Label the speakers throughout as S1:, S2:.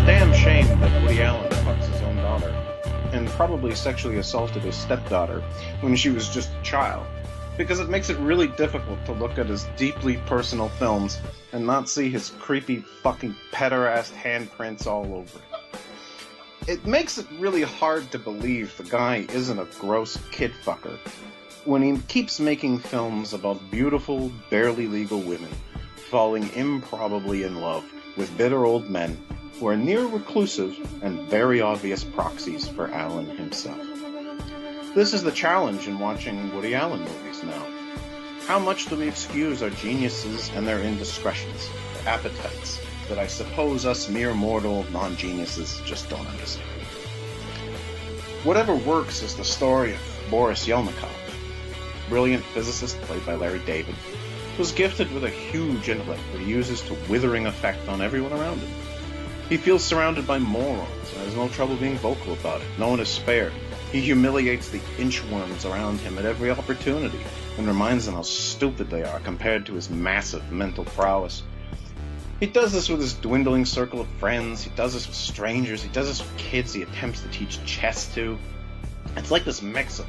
S1: damn shame that Woody Allen fucks his own daughter, and probably sexually assaulted his stepdaughter when she was just a child, because it makes it really difficult to look at his deeply personal films and not see his creepy fucking pederast handprints all over it. It makes it really hard to believe the guy isn't a gross kid fucker when he keeps making films about beautiful, barely legal women falling improbably in love with bitter old men who are near reclusive and very obvious proxies for Allen himself. This is the challenge in watching Woody Allen movies now. How much do we excuse our geniuses and their indiscretions, their appetites, that I suppose us mere mortal non-geniuses just don't understand? Whatever works is the story of Boris Yelnikov, brilliant physicist played by Larry David, was gifted with a huge intellect that he uses to withering effect on everyone around him. He feels surrounded by morons and has no trouble being vocal about it. No one is spared. He humiliates the inchworms around him at every opportunity and reminds them how stupid they are compared to his massive mental prowess. He does this with his dwindling circle of friends. He does this with strangers. He does this with kids he attempts to teach chess to. It's like this mix of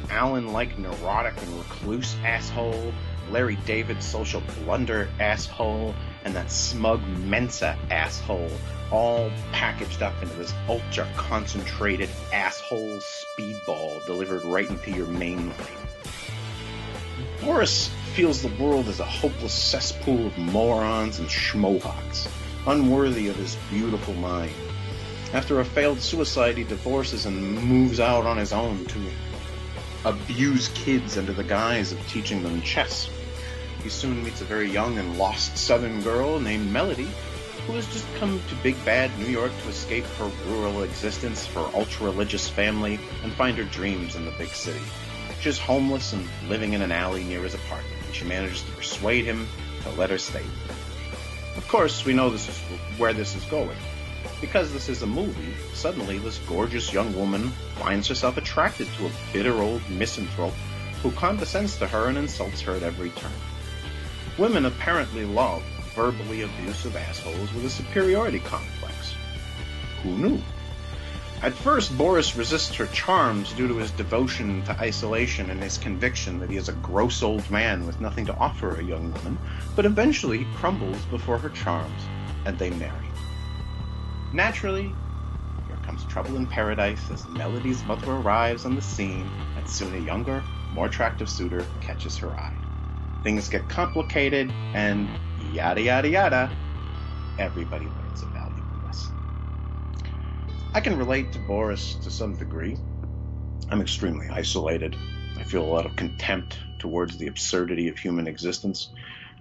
S1: Allen-like neurotic and recluse asshole, Larry David social blunder asshole, and that smug Mensa asshole, all packaged up into this ultra-concentrated asshole speedball delivered right into your main line. Boris feels the world as a hopeless cesspool of morons and schmohawks, unworthy of his beautiful mind. After a failed suicide, he divorces and moves out on his own to abuse kids under the guise of teaching them chess. He soon meets a very young and lost southern girl named Melody, who has just come to big bad New York to escape her rural existence, her ultra-religious family, and find her dreams in the big city. She's homeless and living in an alley near his apartment, and she manages to persuade him to let her stay. Of course, we know this is where this is going. Because this is a movie, suddenly this gorgeous young woman finds herself attracted to a bitter old misanthrope who condescends to her and insults her at every turn. Women apparently love verbally abusive assholes with a superiority complex. Who knew? At first, Boris resists her charms due to his devotion to isolation and his conviction that he is a gross old man with nothing to offer a young woman, but eventually he crumbles before her charms, and they marry. Naturally, here comes trouble in paradise as Melody's mother arrives on the scene, and soon a younger, more attractive suitor catches her eye. Things get complicated, and yada yada yada, everybody learns a valuable lesson. I can relate to Boris to some degree. I'm extremely isolated. I feel a lot of contempt towards the absurdity of human existence.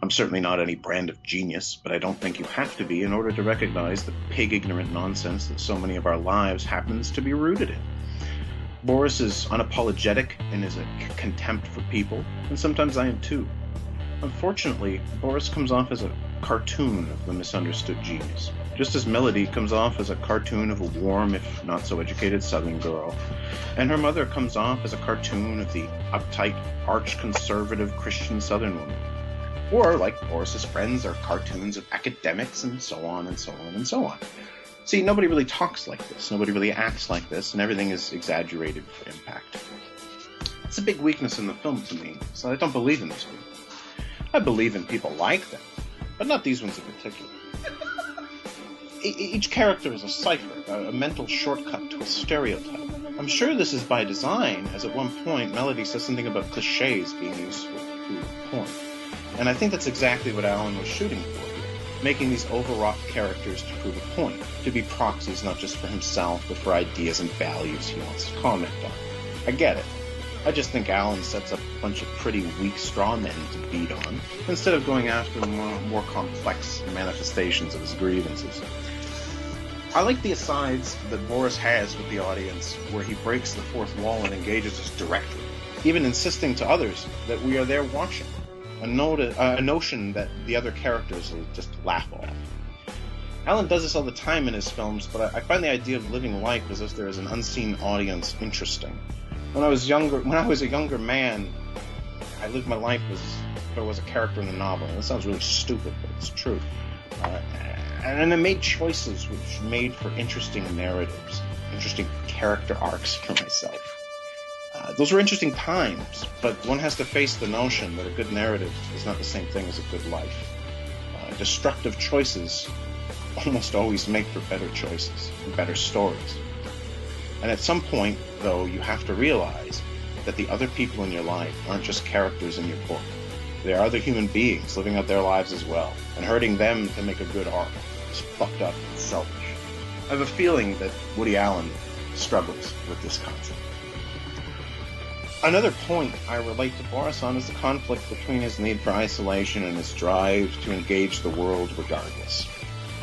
S1: I'm certainly not any brand of genius, but I don't think you have to be in order to recognize the pig-ignorant nonsense that so many of our lives happens to be rooted in. Boris is unapologetic in his contempt for people, and sometimes I am too. Unfortunately, Boris comes off as a cartoon of the misunderstood genius, just as Melody comes off as a cartoon of a warm, if not so educated, Southern girl, and her mother comes off as a cartoon of the uptight, arch-conservative Christian Southern woman. Or, like Boris's friends, are cartoons of academics, and so on and so on and so on. See, nobody really talks like this, nobody really acts like this, and everything is exaggerated for impact. It's a big weakness in the film to me, so I don't believe in these people. I believe in people like them, but not these ones in particular. Each character is a cipher, a mental shortcut to a stereotype. I'm sure this is by design, as at one point Melody says something about cliches being useful to porn. And I think that's exactly what Allen was shooting for here, making these overwrought characters to prove a point, to be proxies not just for himself, but for ideas and values he wants to comment on. I get it. I just think Allen sets up a bunch of pretty weak straw men to beat on, instead of going after more complex manifestations of his grievances. I like the asides that Boris has with the audience, where he breaks the fourth wall and engages us directly, even insisting to others that we are there watching, a notion that the other characters will just laugh off. Allen does this all the time in his films, but I find the idea of living life as if there is an unseen audience interesting. When I was a younger man, I lived my life as if I was a character in a novel. That sounds really stupid, but it's true. And I made choices which made for interesting narratives, interesting character arcs for myself. Those were interesting times, but one has to face the notion that a good narrative is not the same thing as a good life. Destructive choices almost always make for better choices and better stories. And at some point, though, you have to realize that the other people in your life aren't just characters in your book. They are other human beings living out their lives as well, and hurting them to make a good arc is fucked up and selfish. I have a feeling that Woody Allen struggles with this concept. Another point I relate to Boris on is the conflict between his need for isolation and his drive to engage the world regardless.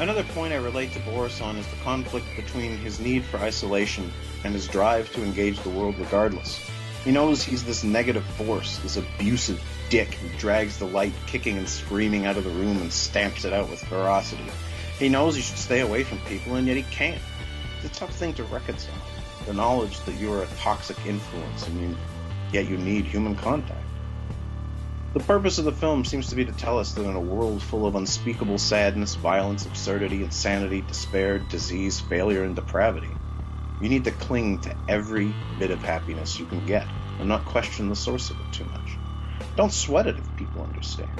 S1: Another point I relate to Boris on is the conflict between his need for isolation and his drive to engage the world regardless. He knows he's this negative force, this abusive dick who drags the light kicking and screaming out of the room and stamps it out with ferocity. He knows he should stay away from people, and yet he can't. It's a tough thing to reconcile. The knowledge that you are a toxic influence, and yet you need human contact. The purpose of the film seems to be to tell us that in a world full of unspeakable sadness, violence, absurdity, insanity, despair, disease, failure, and depravity, you need to cling to every bit of happiness you can get and not question the source of it too much. Don't sweat it if people understand.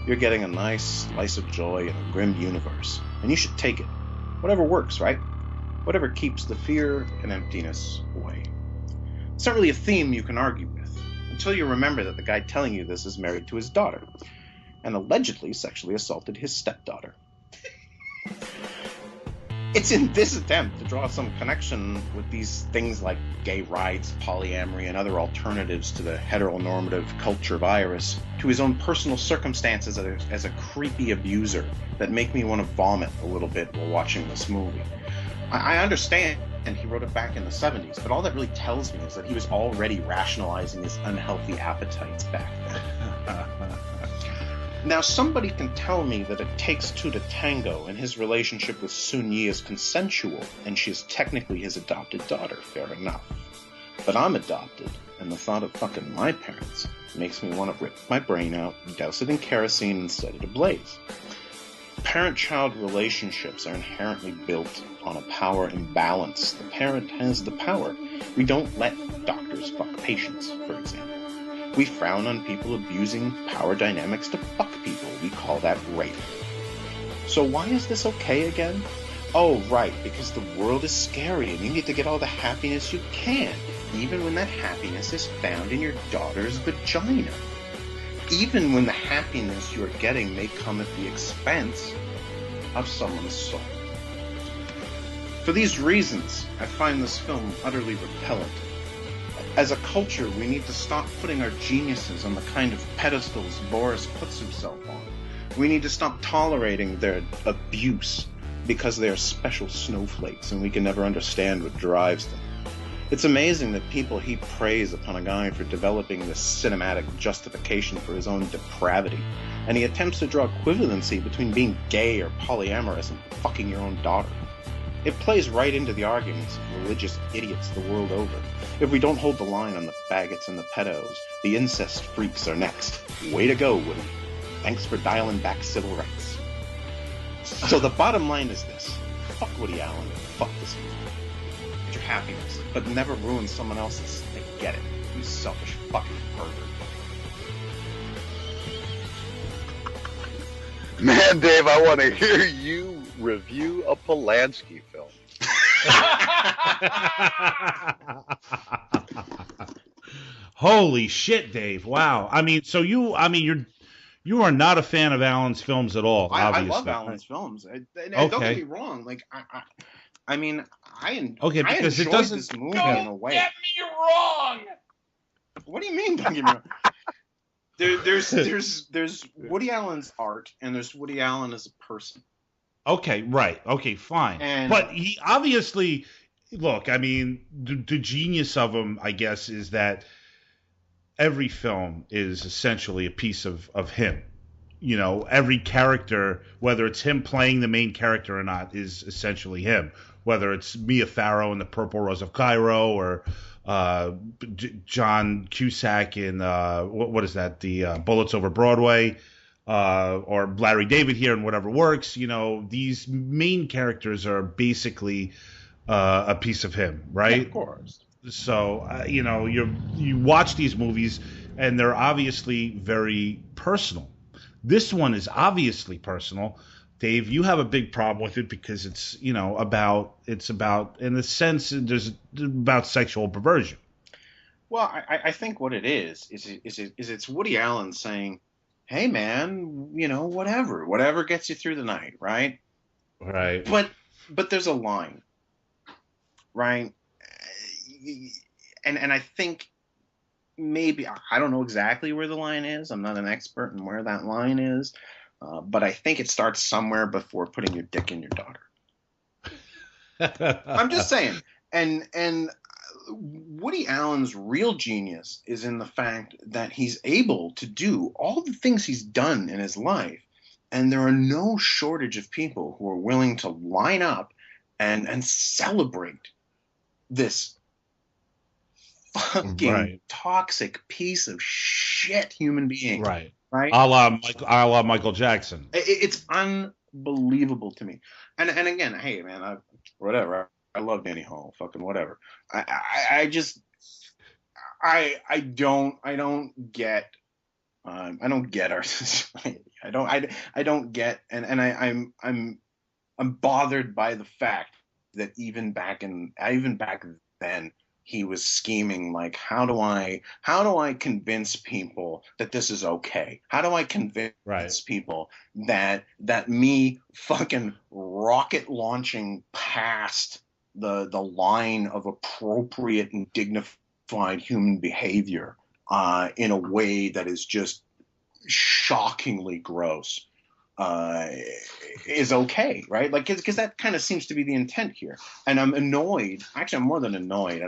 S1: You're getting a nice slice of joy in a grim universe, and you should take it. Whatever works, right? Whatever keeps the fear and emptiness away. It's not really a theme you can argue with, until you remember that the guy telling you this is married to his daughter, and allegedly sexually assaulted his stepdaughter. It's in this attempt to draw some connection with these things like gay rights, polyamory, and other alternatives to the heteronormative culture virus, to his own personal circumstances as a creepy abuser that make me want to vomit a little bit while watching this movie. I understand, and he wrote it back in the 70s, but all that really tells me is that he was already rationalizing his unhealthy appetites back then. Now, somebody can tell me that it takes two to tango, and his relationship with Sun Yi is consensual, and she is technically his adopted daughter. Fair enough. But I'm adopted, and the thought of fucking my parents makes me want to rip my brain out, douse it in kerosene, and set it ablaze. Parent-child relationships are inherently built on a power imbalance. The parent has the power. We don't let doctors fuck patients, for example. We frown on people abusing power dynamics to fuck people. We call that rape. So why is this okay again? Oh, right, because the world is scary and you need to get all the happiness you can, even when that happiness is found in your daughter's vagina. Even when the happiness you are getting may come at the expense of someone's soul. For these reasons, I find this film utterly repellent. As a culture, we need to stop putting our geniuses on the kind of pedestals Boris puts himself on. We need to stop tolerating their abuse because they are special snowflakes and we can never understand what drives them. It's amazing that people heap praise upon a guy for developing this cinematic justification for his own depravity, and he attempts to draw equivalency between being gay or polyamorous and fucking your own daughter. It plays right into the arguments of religious idiots the world over. If we don't hold the line on the faggots and the pedos, the incest freaks are next. Way to go, Woody. Thanks for dialing back civil rights. So the bottom line is this. Fuck Woody Allen and fuck this movie. Get your happiness, but never ruin someone else's. I get it. You selfish fucking pervert.
S2: Man, Dave, I want to hear you review a Polanski film.
S3: Holy shit, Dave! Wow. I mean, so you are not a fan of Allen's films at all. Obviously.
S1: I love Allen's films. And
S3: Okay.
S1: don't get me wrong. Like I
S3: Okay, because
S1: I
S3: it
S1: enjoyed
S3: doesn't.
S1: this movie in a way.
S4: Get me wrong.
S1: What do you mean? Don't get me wrong. There's Woody Allen's art, and there's Woody Allen as a person.
S3: Okay, right. Okay, fine. But he obviously, look, I mean, the genius of him, I guess, is that every film is essentially a piece of him. You know, every character, whether it's him playing the main character or not, is essentially him. Whether it's Mia Farrow in The Purple Rose of Cairo or John Cusack in, what is that, the Bullets Over Broadway. or Larry David here and Whatever Works. These main characters are basically a piece of him, right?
S1: Yeah, of course.
S3: So you watch these movies and they're obviously very personal. This one is obviously personal. Dave, you have a big problem with it because it's about in a sense there's about sexual perversion.
S1: Well, I think what it is it's Woody Allen saying, "Hey, man, whatever gets you through the night, right?"
S3: Right.
S1: But there's a line, right? And I think maybe I don't know exactly where the line is. I'm not an expert in where that line is, but I think it starts somewhere before putting your dick in your daughter. I'm just saying, and Woody Allen's real genius is in the fact that he's able to do all the things he's done in his life, and there are no shortage of people who are willing to line up and celebrate this fucking toxic piece of shit human being.
S3: Right.
S1: Right.
S3: A la Michael Jackson.
S1: It's unbelievable to me. And again, hey man, whatever. I love Danny Hall. Fucking whatever. I don't get our society. I don't get, and I'm bothered by the fact that even back then he was scheming like, how do I convince people that this is okay? How do I convince people that me fucking rocket launching past the line of appropriate and dignified human behavior in a way that is just shockingly gross is okay, right? Like, because that kind of seems to be the intent here. And I'm annoyed. Actually, I'm more than annoyed.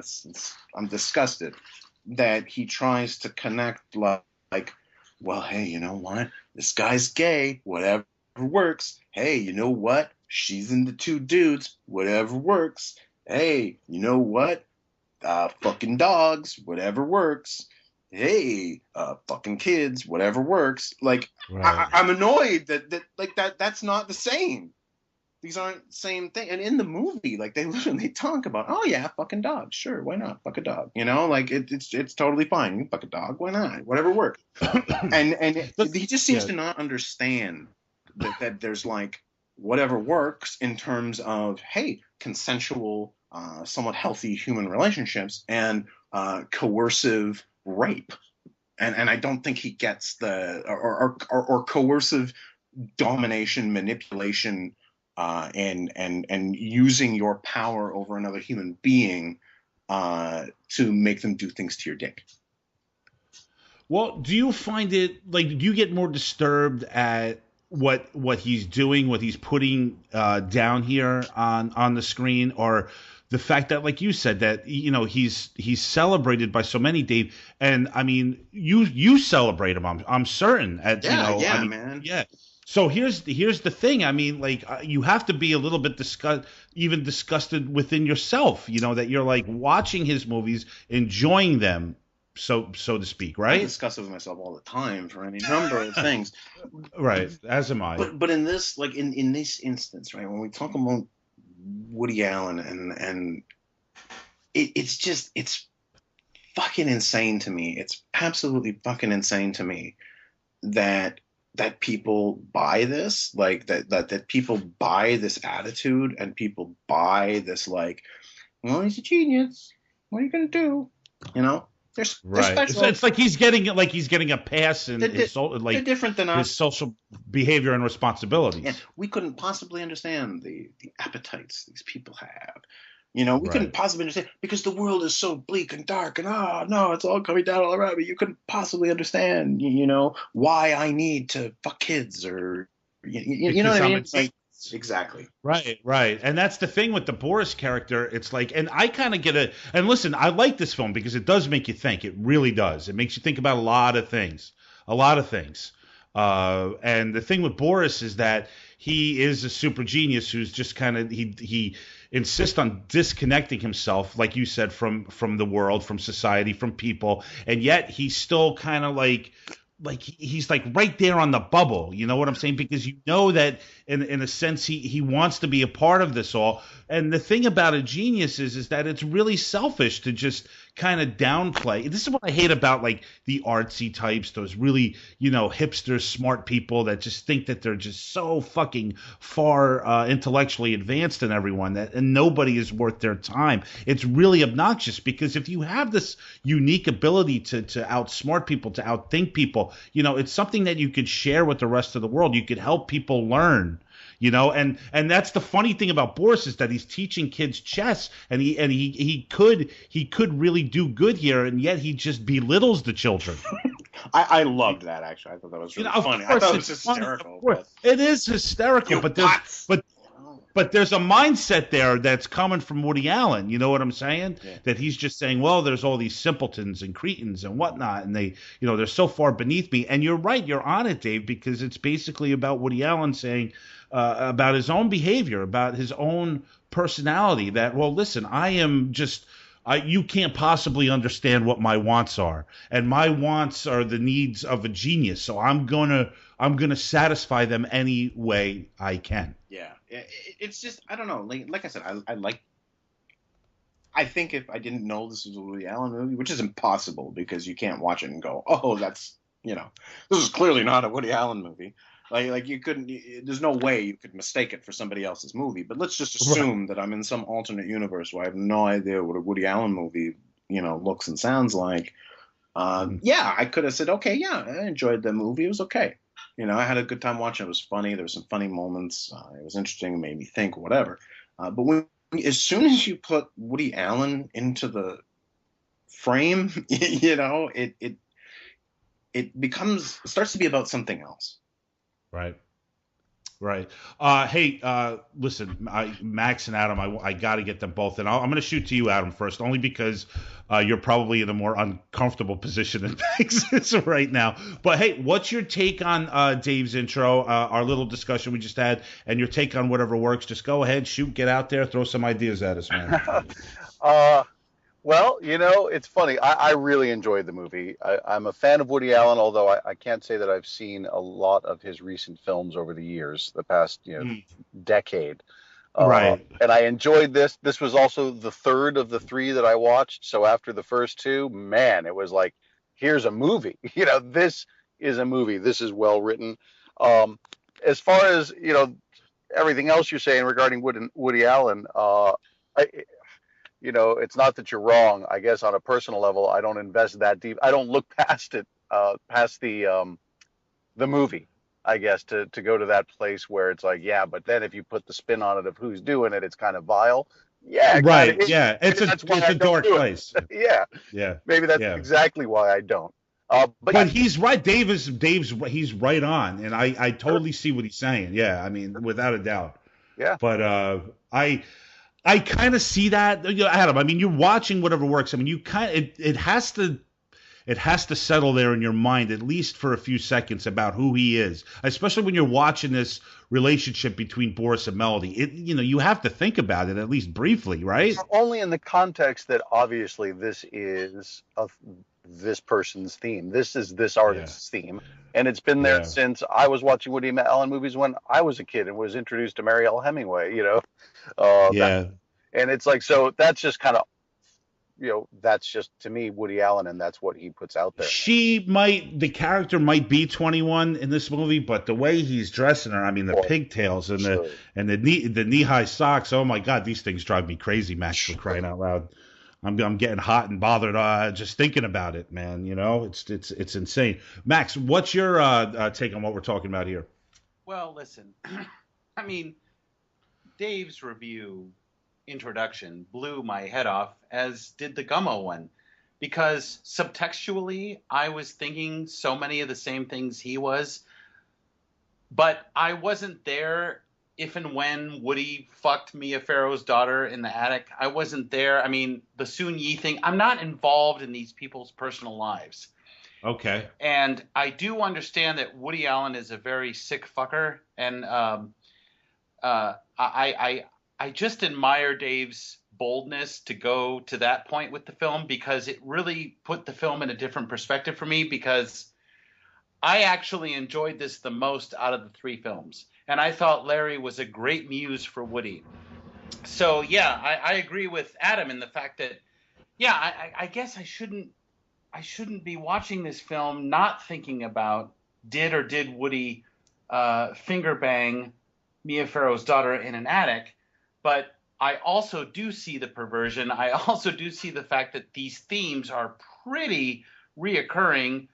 S1: I'm disgusted that he tries to connect like, well, hey, you know what? This guy's gay. Whatever works. Hey, you know what? She's into two dudes. Whatever works. Hey, you know what? Fucking dogs. Whatever works. Hey, fucking kids, whatever works. Like, I'm annoyed that's not the same. These aren't the same thing. And in the movie, like, they literally talk about, oh yeah, fucking dogs, sure, why not? Fuck a dog, like it's totally fine. You can fuck a dog, why not? Whatever works. and he just seems to not understand that there's like whatever works in terms of, hey, consensual, somewhat healthy human relationships and coercive rape, and I don't think he gets the or coercive domination, manipulation, and using your power over another human being to make them do things to your dick.
S3: Well, do you find it like, do you get more disturbed at what he's doing, what he's putting down here on the screen, or the fact that, like you said, that he's celebrated by so many, Dave, and I mean you celebrate him. I'm certain.
S1: Man.
S3: Yeah. So here's the thing. I mean, like, you have to be a little bit disgusted within yourself. That you're like watching his movies, enjoying them, so to speak, right?
S1: I discuss it with myself all the time for any number of things.
S3: Right, as am I.
S1: But in this, like in this instance, right, when we talk about Woody Allen and it's fucking insane to me. It's absolutely fucking insane to me that people buy this, like that people buy this attitude, and people buy this, like, well, he's a genius. What are you gonna do? They're special.
S3: It's like he's getting a pass in his
S1: they're different than us.
S3: His social behavior and responsibilities.
S1: Yeah, we couldn't possibly understand the appetites these people have. We couldn't possibly understand, because the world is so bleak and dark, and no, it's all coming down all around me. You couldn't possibly understand, why I need to fuck kids, or you know what I mean? Like, exactly.
S3: Right. And that's the thing with the Boris character. It's like, and I kind of get and listen, I like this film because it does make you think. It really does. It makes you think about a lot of things. And the thing with Boris is that he is a super genius who's just kind of, he insists on disconnecting himself, like you said, from the world, from society, from people, and yet he's still kind of like like he's like right there on the bubble. You know what I'm saying? Because you know that in a sense he wants to be a part of this all. And the thing about a genius is that it's really selfish to just kind of downplay. This is what I hate about like the artsy types, those really, hipster smart people that just think that they're just so fucking far intellectually advanced than everyone, and nobody is worth their time. It's really obnoxious, because if you have this unique ability to outsmart people, to outthink people, it's something that you could share with the rest of the world. You could help people learn. And that's the funny thing about Boris, is that he's teaching kids chess, and he could really do good here, and yet he just belittles the children.
S1: I loved that, actually. I thought that was really funny. I thought it was hysterical.
S3: It is hysterical, but there's a mindset there that's coming from Woody Allen. You know what I'm saying? Yeah. That he's just saying, well, there's all these simpletons and cretins and whatnot, and they're so far beneath me. And you're right, you're on it, Dave, because it's basically about Woody Allen saying about his own behavior, about his own personality, that, well, listen, you can't possibly understand what my wants are, and my wants are the needs of a genius. So I'm gonna satisfy them any way I can.
S1: Yeah, it's just, I don't know. Like I said, I think if I didn't know this was a Woody Allen movie, which is impossible because you can't watch it and go, oh, that's this is clearly not a Woody Allen movie. Like you couldn't. There's no way you could mistake it for somebody else's movie. But let's just assume that I'm in some alternate universe where I have no idea what a Woody Allen movie, looks and sounds like. Yeah, I could have said, okay, yeah, I enjoyed the movie. It was okay. I had a good time watching. It was funny. There were some funny moments. It was interesting. It made me think, whatever. But as soon as you put Woody Allen into the frame, it starts to be about something else.
S3: Right. Hey, listen, Max and Adam, I got to get them both in. I'm going to shoot to you, Adam, first, only because you're probably in a more uncomfortable position than Max is right now. But hey, what's your take on Dave's intro, our little discussion we just had, and your take on whatever works? Just go ahead, shoot, get out there, throw some ideas at us, man.
S2: Well, it's funny. I really enjoyed the movie. I'm a fan of Woody Allen, although I can't say that I've seen a lot of his recent films over the years, the past decade.
S3: Right.
S2: And I enjoyed this. This was also the third of the three that I watched. So after the first two, man, it was like, here's a movie. This is a movie. This is well written. As far as, everything else you're saying regarding Woody Allen, it's not that you're wrong. I guess on a personal level, I don't invest that deep. I don't look past it, past the movie, I guess, to go to that place where it's like, yeah, but then if you put the spin on it of who's doing it, it's kind of vile. Yeah,
S3: right. Yeah, it's a dark place.
S2: Yeah. Maybe that's exactly why I don't. But
S3: he's right. He's right on, and I totally see what he's saying. Yeah, I mean, without a doubt.
S2: Yeah.
S3: But I kind of see that, Adam. I mean, you're watching whatever works. I mean, it has to settle there in your mind, at least for a few seconds, about who he is, especially when you're watching this relationship between Boris and Melody. You have to think about it at least briefly, right?
S2: Only in the context that obviously this is this person's theme. This is this artist's theme. And it's been there since I was watching Woody Allen movies when I was a kid and was introduced to Marielle Hemingway, and it's like, so that's just kind of, that's just, to me, Woody Allen, and that's what he puts out there.
S3: The character might be 21 in this movie, but the way he's dressing her, I mean, the pigtails and the knee-high socks, oh my God, these things drive me crazy, Max, for crying out loud. I'm getting hot and bothered just thinking about it, man. It's insane. Max, what's your take on what we're talking about here?
S4: Well, listen, I mean, Dave's review introduction blew my head off, as did the Gummo one, because subtextually I was thinking so many of the same things he was, but I wasn't there if and when Woody fucked Mia Farrow's daughter in the attic. I wasn't there. I mean, the Soon Yi thing, I'm not involved in these people's personal lives.
S3: Okay.
S4: And I do understand that Woody Allen is a very sick fucker, and I just admire Dave's boldness to go to that point with the film, because it really put the film in a different perspective for me, because I actually enjoyed this the most out of the three films. And I thought Larry was a great muse for Woody. So, yeah, I agree with Adam in the fact that, yeah, I guess I shouldn't be watching this film not thinking about did Woody finger bang Mia Farrow's daughter in an attic, but I also do see the perversion. I also do see the fact that these themes are pretty reoccurring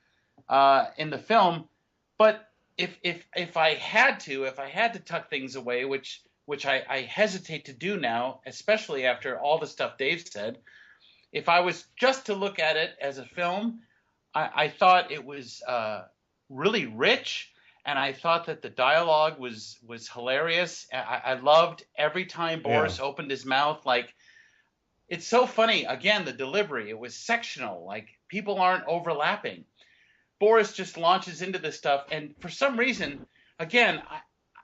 S4: in the film. But if I had to tuck things away, which I hesitate to do now, especially after all the stuff Dave said, if I was just to look at it as a film, I thought it was really rich, and I thought that the dialogue was hilarious. I loved every time Boris opened his mouth. Like, it's so funny. Again, the delivery, it was sectional. Like, people aren't overlapping. Boris just launches into this stuff, and for some reason, again,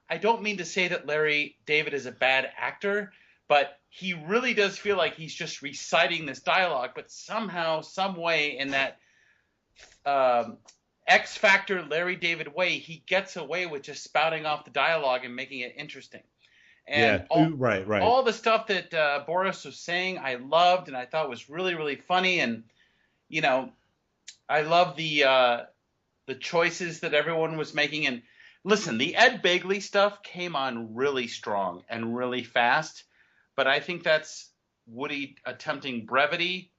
S4: I don't mean to say that Larry David is a bad actor, but he really does feel like he's just reciting this dialogue, but somehow, some way in that X Factor Larry David way, he gets away with just spouting off the dialogue and making it interesting. And
S3: right.
S4: all the stuff that Boris was saying, I loved, and I thought was really, really funny. And, you know, I love the choices that everyone was making. And listen, the Ed Begley stuff came on really strong and really fast. But I think that's Woody attempting brevity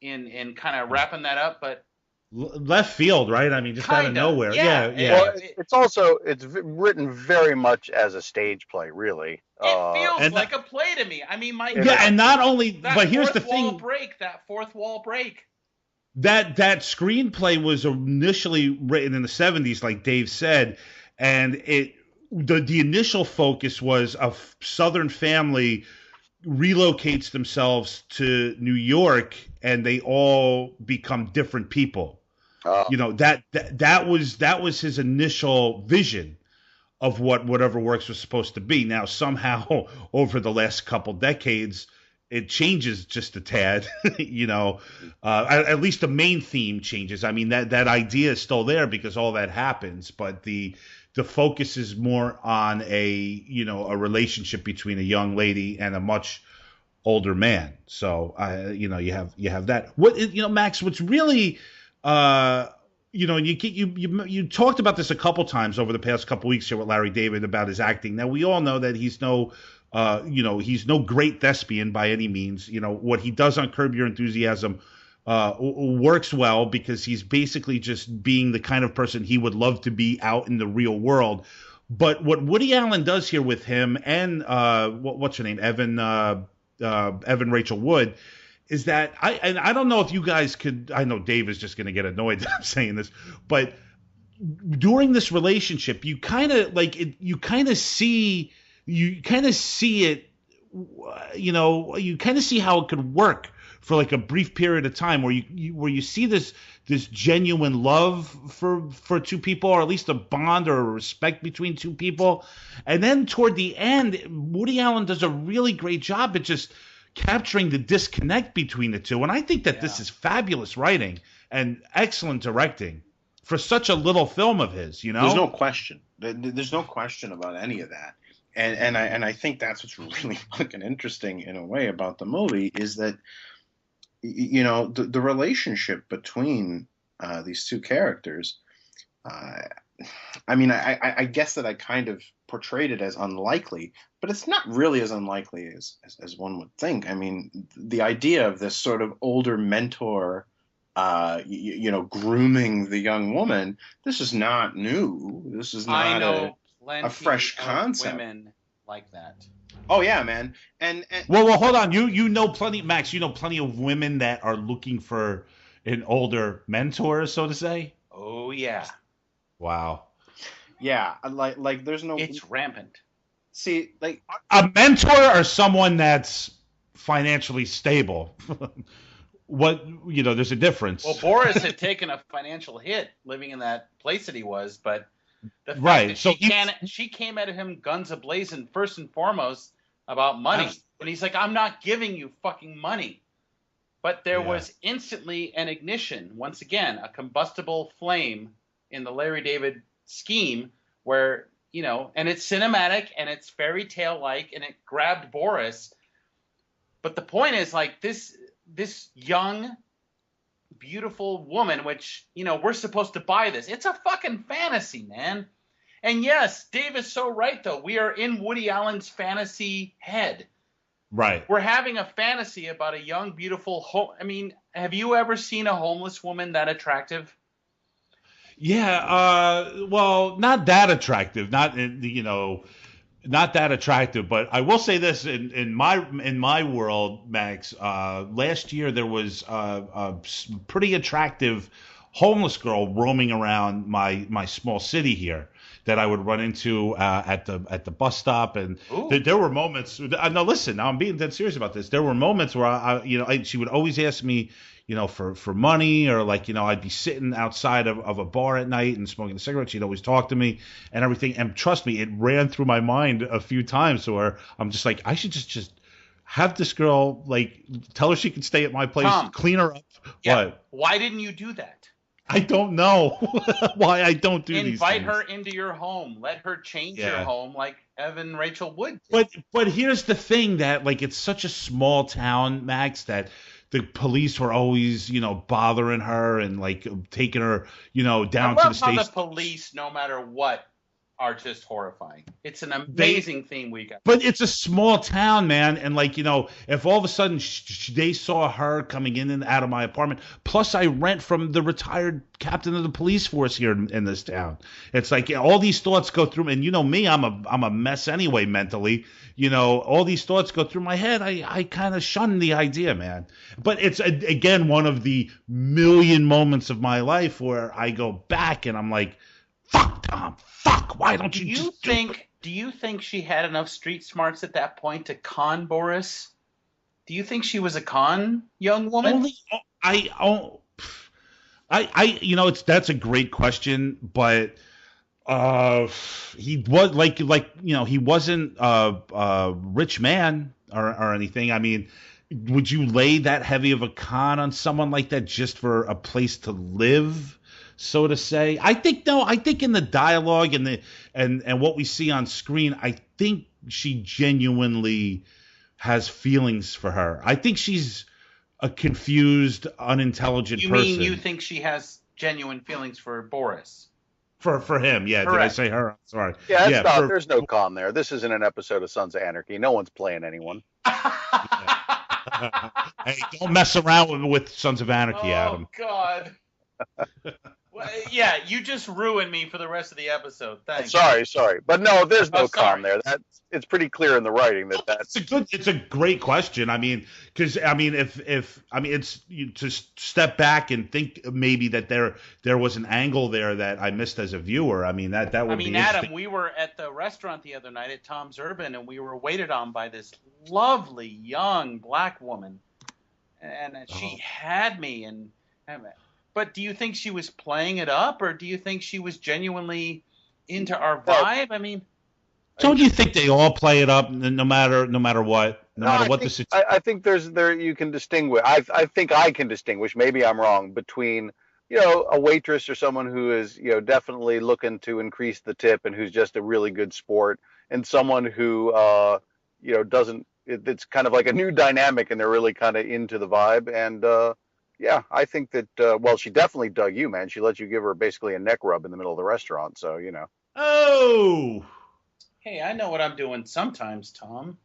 S4: in kind of wrapping that up. But
S3: left field, right? I mean, just out of nowhere. Yeah.
S2: Well, it's written very much as a stage play, really.
S4: It feels like a play to me. I mean,
S3: and not only, but here's the thing:
S4: that fourth wall break.
S3: That screenplay was initially written in the 70s, like Dave said, and the initial focus was a Southern family relocates themselves to New York, and they all become different people. You know, that was his initial vision of what Whatever Works was supposed to be. Now, somehow, over the last couple decades, it changes just a tad. You know, at least the main theme changes. I mean, that idea is still there because all that happens, but the focus is more on a relationship between a young lady and a much older man. So you have that. Max, what's really you talked about this a couple times over the past couple weeks here with Larry David about his acting. Now, we all know that he's no great thespian by any means. You know, what he does on Curb Your Enthusiasm works well because he's basically just being the kind of person he would love to be out in the real world. But what Woody Allen does here with him and what's her name, Evan Rachel Wood, is that I don't know if you guys could. I know Dave is just going to get annoyed that I'm saying this, but during this relationship, you kind of see it. You kind of see how it could work for like a brief period of time where you see this genuine love for two people, or at least a bond or a respect between two people. And then toward the end, Woody Allen does a really great job at just capturing the disconnect between the two. And I think that this is fabulous writing and excellent directing for such a little film of his, you know?
S1: There's no question. There's no question about any of that. And I think that's what's really fucking interesting in a way about the movie is that, you know, the relationship between these two characters, I mean, I guess that I kind of portrayed it as unlikely, but it's not really as unlikely as one would think. I mean, the idea of this sort of older mentor, grooming the young woman, this is not new. This is not a fresh concept.
S4: Women like that.
S1: Oh yeah, man. And
S3: well, hold on. You know plenty, Max. You know plenty of women that are looking for an older mentor, so to say.
S4: Oh yeah.
S3: Wow.
S1: Yeah, like there's no.
S4: It's rampant.
S1: See, like
S3: a mentor or someone that's financially stable. There's a difference.
S4: Well, Boris had taken a financial hit living in that place that he was, but the fact that she came at him guns a-blazing first and foremost about money. And he's like, I'm not giving you fucking money. But there was instantly an ignition. Once again, a combustible flame in the Larry David scheme where, and it's cinematic and it's fairy tale like and it grabbed Boris. But the point is like this young, beautiful woman, which, we're supposed to buy this. It's a fucking fantasy, man. And yes, Dave is so right, though. We are in Woody Allen's fantasy head.
S3: Right.
S4: We're having a fantasy about a young, beautiful have you ever seen a homeless woman that attractive?
S3: Yeah, well, not that attractive, not that attractive. But I will say this: in my world, Max, last year there was a pretty attractive homeless girl roaming around my small city here that I would run into at the bus stop, and there were moments. No, listen, now I'm being dead serious about this. There were moments where she would always ask me, for money, or like, I'd be sitting outside of a bar at night and smoking a cigarette. She'd always talk to me and everything. And trust me, it ran through my mind a few times where I'm just like, I should just have this girl, like, tell her she can stay at my place,
S4: Tom,
S3: clean her up.
S4: Yeah.
S3: What?
S4: Why didn't you do that?
S3: I don't know why I don't do these things.
S4: Invite her into your home. Let her change your home like Evan Rachel Wood
S3: did. But here's the thing, that like it's such a small town, Max, that the police were always, bothering her and like taking her, down to the station. I love
S4: how the police, no matter what, are just horrifying. It's an amazing theme we got.
S3: But it's a small town, man, and like, if all of a sudden they saw her coming in and out of my apartment, plus I rent from the retired captain of the police force here in this town. It's like all these thoughts go through, and me, I'm a mess anyway mentally. All these thoughts go through my head. I kind of shun the idea, man. But it's again one of the million moments of my life where I go back and I'm like, fuck, Tom, fuck, why don't you just
S4: do you think she had enough street smarts at that point to con Boris? Do you think she was a con young woman?
S3: That's a great question, but he was he wasn't a rich man or anything. I mean, would you lay that heavy of a con on someone like that just for a place to live, so to say? I think in the dialogue and what we see on screen, I think she genuinely has feelings for her. I think she's a confused, unintelligent person.
S4: You mean you think she has genuine feelings for Boris?
S3: For him, yeah. Correct. Did I say her? I'm sorry.
S2: Yeah, there's no con there. This isn't an episode of Sons of Anarchy. No one's playing anyone.
S3: Hey, don't mess around with Sons of Anarchy, Adam.
S4: Oh, God. Well, yeah, you just ruined me for the rest of the episode. Thanks.
S2: Sorry. But no, there's no con there. It's pretty clear in the writing that's
S3: it's a great question. I mean, because it's to step back and think maybe that there was an angle there that I missed as a viewer. I mean, that would be
S4: Adam, we were at the restaurant the other night at Tom's Urban, and we were waited on by this lovely young black woman, and she had me. But do you think she was playing it up, or do you think she was genuinely into our vibe? I mean,
S3: don't you think they all play it up, no matter what, the situation?
S2: I think you can distinguish. I think I can distinguish. Maybe I'm wrong, between a waitress or someone who is definitely looking to increase the tip and who's just a really good sport, and someone who doesn't. It's kind of like a new dynamic, and they're really kind of into the vibe. And yeah, I think that, she definitely dug you, man. She let you give her basically a neck rub in the middle of the restaurant, so,
S3: Oh!
S4: Hey, I know what I'm doing sometimes, Tom.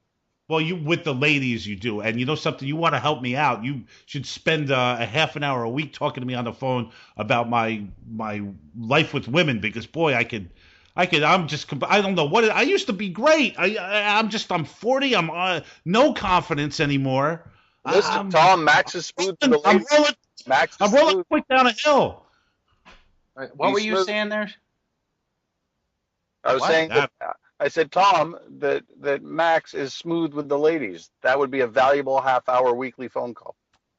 S3: Well, with the ladies, you do. And you know something? You want to help me out. You should spend a half an hour a week talking to me on the phone about my life with women, because, boy, I don't know what I used to be great. I'm 40. I'm no confidence anymore.
S2: Listen, Tom, Max is smooth to the ladies.
S3: I'm rolling quick down a hill.
S4: What were you saying there?
S2: I was saying I said, Tom, that Max is smooth with the ladies. That would be a valuable half-hour weekly phone call.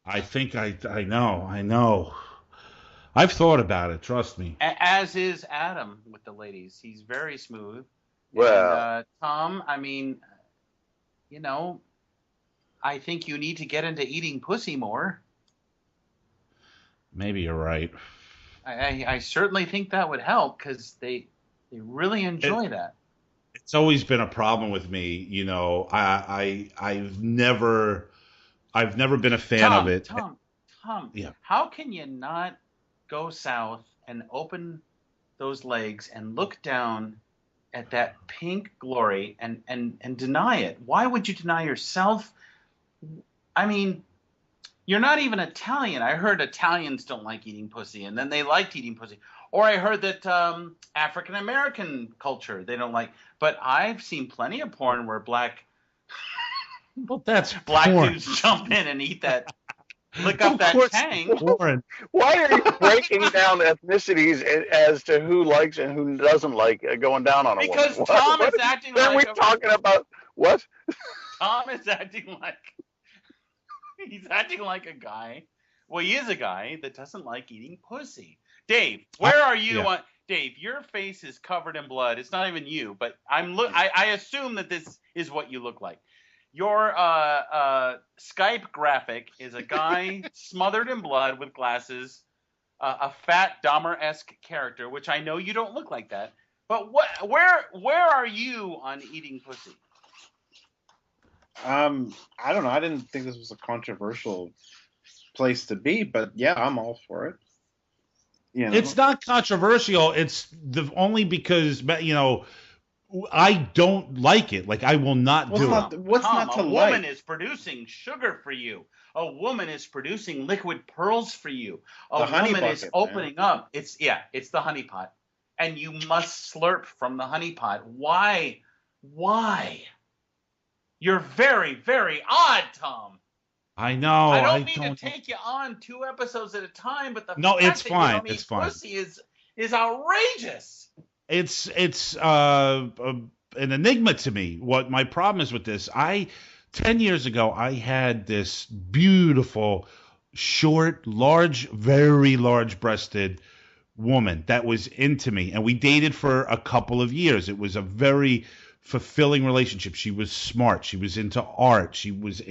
S3: I think I know. I've thought about it. Trust me.
S4: As is Adam with the ladies. He's very smooth.
S2: Well,
S4: and, Tom, I mean, I think you need to get into eating pussy more.
S3: Maybe you're right.
S4: I certainly think that would help because they really enjoy that.
S3: It's always been a problem with me. You know, I've never been a fan of it.
S4: Tom,
S3: Yeah.
S4: how can you not go south and open those legs and look down at that pink glory and deny it? Why would you deny yourself? I mean, you're not even Italian. I heard Italians don't like eating pussy, and then they liked eating pussy. Or I heard that African American culture they don't like. But I've seen plenty of porn where black
S3: porn.
S4: dudes jump in and eat that, lick up that tang.
S3: Porn.
S2: Why are you breaking down ethnicities as to who likes and who doesn't like going down on a woman?
S4: Because Tom is acting like.
S2: Are we talking about what?
S4: Tom is acting like. He's acting like a guy. Well, he is a guy that doesn't like eating pussy. Dave, where are you?
S3: Yeah.
S4: Dave, your face is covered in blood. It's not even you, but I assume that this is what you look like. Your Skype graphic is a guy smothered in blood with glasses, a fat Dahmer-esque character, which I know you don't look like that. But where are you on eating pussy?
S1: I don't know. I didn't think this was a controversial place to be, but yeah, I'm all for it. You know?
S3: It's not controversial. It's only because, you know, I don't like it. Like, I will not do it.
S1: What's
S4: Tom,
S1: not to
S4: like? A woman is producing sugar for you. A woman is producing liquid pearls for you. A woman is opening up. It's the honey pot. And you must slurp from the honey pot. Why? You're very, very odd, Tom.
S3: I know.
S4: I don't mean to take you on 2 episodes at a time, but the fact
S3: it's
S4: that
S3: fine.
S4: You don't
S3: it's
S4: eat
S3: fine.
S4: Pussy is outrageous.
S3: It's an enigma to me. What my problem is with this? 10 years ago, I had this beautiful, short, large, very large-breasted woman that was into me, and we dated for a couple of years. It was a very fulfilling relationship. She was smart. She was into art. She was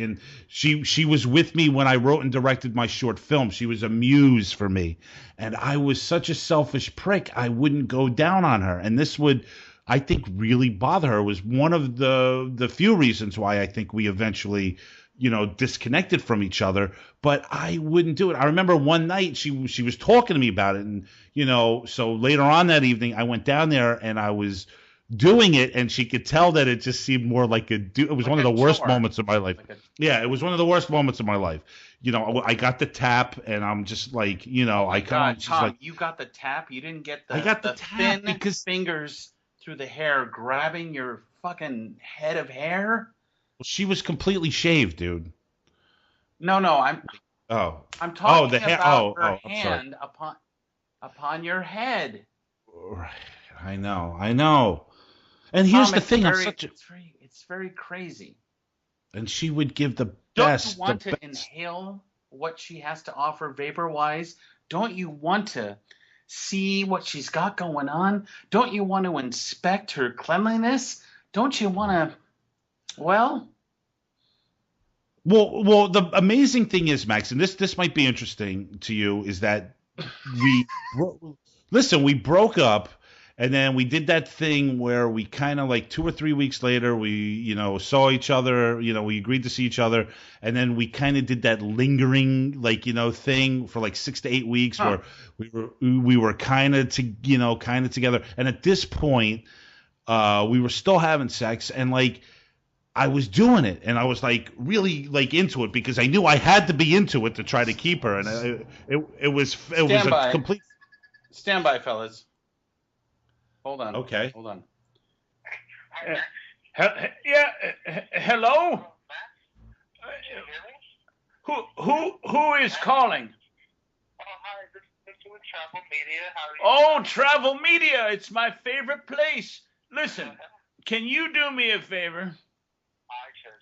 S3: with me when I wrote and directed my short film. She was a muse for me. And I was such a selfish prick. I wouldn't go down on her. And this would, I think, really bother her. It was one of the few reasons why I think we eventually, you know, disconnected from each other. But I wouldn't do it. I remember one night she was talking to me about it. And, you know, so later on that evening, I went down there and I was doing it, and she could tell that it just seemed more like it was one of the worst moments of my life. It was one of the worst moments of my life. You know, I got the tap, and I'm just like, you know, Tom,
S4: like, you got the tap. You didn't get the thin fingers through the hair grabbing your fucking head of hair.
S3: Well, she was completely shaved, dude.
S4: No, I'm talking about her hand upon your head.
S3: Right. I know. And here's the thing,
S4: it's very crazy.
S3: And she would give the best.
S4: Don't you want to inhale what she has to offer vapor-wise? Don't you want to see what she's got going on? Don't you want to inspect her cleanliness? Don't you want to, well,
S3: the amazing thing is, Max, and this might be interesting to you, is that we broke up. And then we did that thing where we kind of like 2 or 3 weeks later, we, you know, saw each other, you know, we agreed to see each other. And then we kind of did that lingering, like, you know, thing for like 6 to 8 weeks where we were kind of together. And at this point, we were still having sex, and like, I was doing it, and I was like really like into it because I knew I had to be into it to try to keep her. And it was a complete.
S4: Stand by, fellas. Hold on.
S3: Okay.
S4: Hold on.
S5: Hello? Who is calling?
S6: Oh, hi. This is Travel Media. How are you?
S5: Travel Media. It's my favorite place. Listen, can you do me a favor?
S6: I sure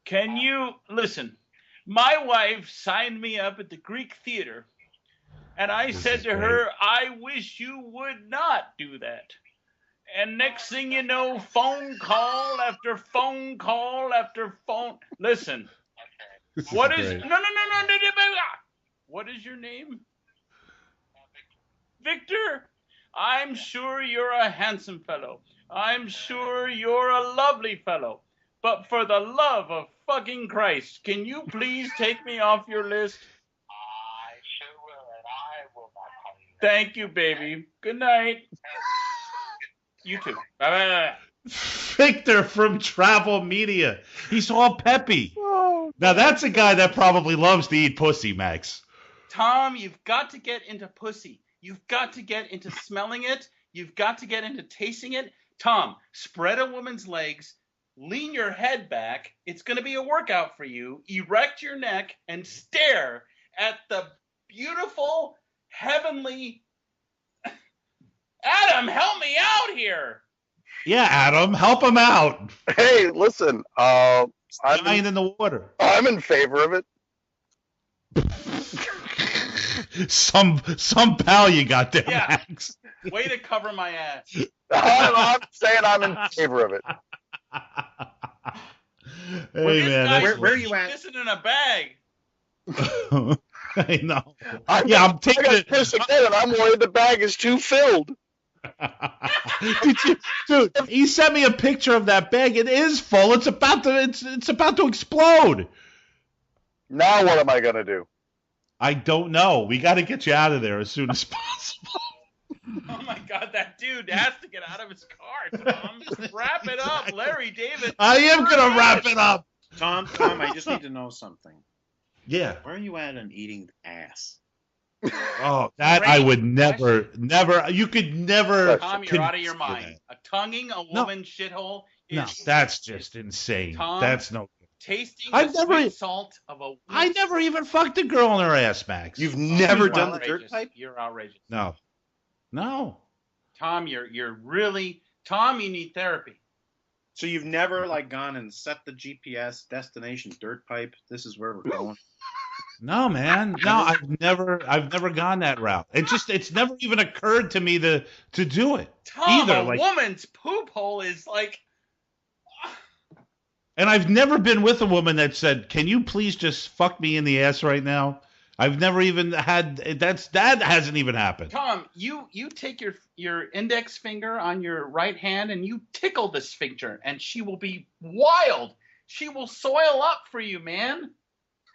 S6: can.
S5: Can you listen? My wife signed me up at the Greek Theater, and I said to her, I wish you would not do that. And next thing you know, phone call after phone call after phone. Listen,
S6: Okay.
S5: what is no. What is your name? Victor, I'm sure you're a handsome fellow. I'm sure you're a lovely fellow. But for the love of fucking Christ, can you please take me off your list?
S6: I sure will, and I will not call you.
S5: Thank you, baby. Good night. You too. Bye-bye.
S3: Victor from Travel Media. He's all peppy. Now that's a guy that probably loves to eat pussy, Max.
S4: Tom, you've got to get into pussy. You've got to get into smelling it. You've got to get into tasting it. Tom, spread a woman's legs, lean your head back. It's going to be a workout for you. Erect your neck and stare at the beautiful, heavenly... Adam, help me out here.
S3: Yeah, Adam, help him out.
S2: Hey, listen,
S3: Dying in the water.
S2: I'm in favor of it.
S3: Some pal you got there,
S4: Yeah.
S3: Max.
S4: Way to cover my ass.
S2: I'm saying I'm in favor of it.
S3: Hey, man.
S1: Where are you at?
S4: This in a bag.
S3: I know.
S2: I'm
S3: taking it.
S2: piss again, and I'm worried the bag is too filled.
S3: Dude, he sent me a picture of that bag. It is full. It's about to explode.
S2: Now what am I gonna do?
S3: I don't know. We got to get you out of there as soon as possible.
S4: Oh my God, that dude has to get out of his car, Tom. Just wrap it up, Larry David.
S3: I am gonna wrap it up.
S1: Tom, I just need to know something.
S3: Yeah.
S1: Where are you at on eating ass?
S3: Oh, that I would never. You could never.
S4: Tom, you're out of your
S3: consider
S4: mind. Tonguing a woman's shithole is...
S3: No, that's just insane.
S4: Tom,
S3: That's no.
S4: Tasting
S3: I've
S4: the
S3: never-
S4: sweet salt of a...
S3: I never even fucked a girl in her ass, Max.
S1: You've never
S4: You're
S1: done the
S4: outrageous.
S1: dirt pipe?
S4: You're outrageous.
S3: No.
S4: Tom, you're really... Tom, you need therapy.
S1: So you've never gone and set the GPS destination dirt pipe? This is where we're going.
S3: No, man. No, I've never gone that route. It's never even occurred to me to do it.
S4: Tom,
S3: either.
S4: a woman's poop hole is like...
S3: And I've never been with a woman that said, "Can you please just fuck me in the ass right now?" I've never even had that hasn't even happened.
S4: Tom, you take your index finger on your right hand and you tickle the sphincter, and she will be wild. She will soil up for you, man.